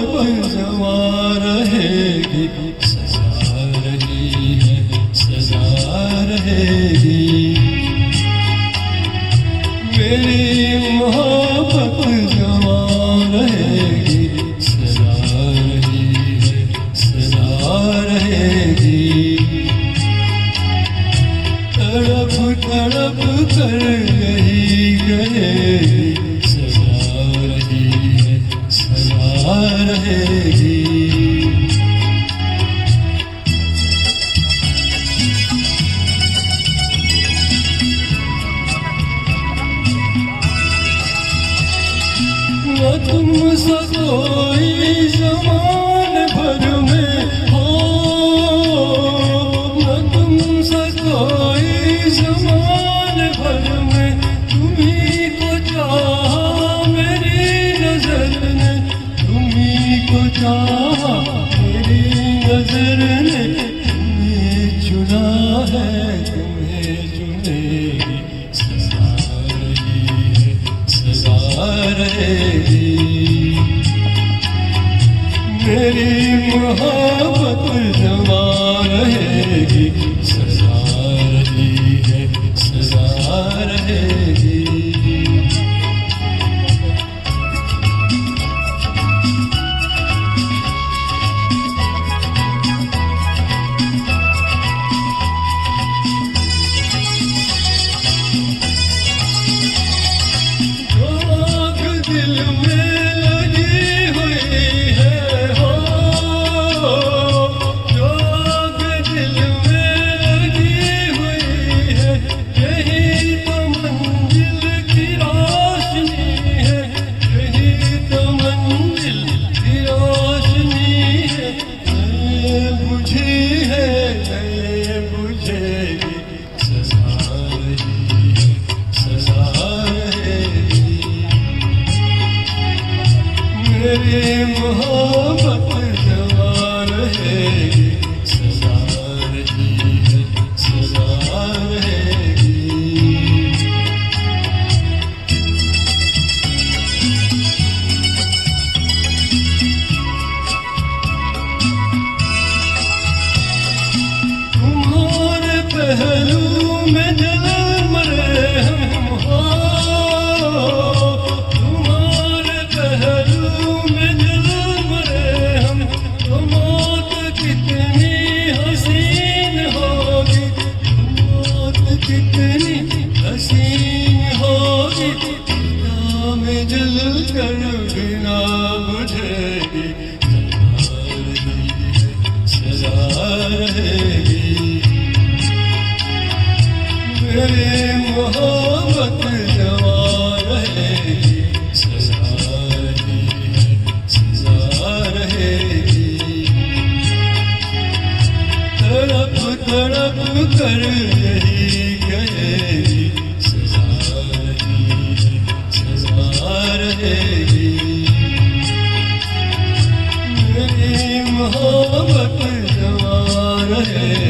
मोहब्बत जमा रहेगी, सजा रही है, सजा रहेगी। मेरी मोहब्बत जमा रहेगी, सजा रही है, सजा रहेगी। तड़प तड़प कर यही कहेगी, सजा रही है, सजा रहेगी। न तुमसे कोई ज़मान भर में हो, न तुमसे कोई ज़मान भर में, तुम्ही को चाहा मेरी नज़र ने, तुम्ही को चाहा मेरी नज़र ने। तुम्हें चुना है, तुम्हें चुनेगी, सजा रही है, सजा रहेगी। मेरी मोहब्बत जमा रहेगी, सजा रही है, सजा रहेगी। दिल में लगी हुई है हो, जो दिल में लगी हुई है, यही तो मंजिल की रोशनी है, यही तो मंजिल की रोशनी है। ये बुझी है, ये बुझेगी, सजा रही है, सजा रहेगी। मेरी मोहब्बत जमा रहेगी, सजा रही है, सजा रहेगी। तुम्हारे पहलू में जल मरे हम हो, तुम्हारे पहलू में जल मरे हम। तो मौत कितनी हसीन होगी, मौत कितनी हसीन होगी। बिना में जल कर बिना बुझेगी, सजा रहेगी। मेरी मोहब्बत जमा रहेगी, सजा रही है, सजा रहेगी। तड़प तड़प कर यही कहेगी, सजा रही है, सजा रहेगी। मेरी मोहब्बत जमा रहेगी।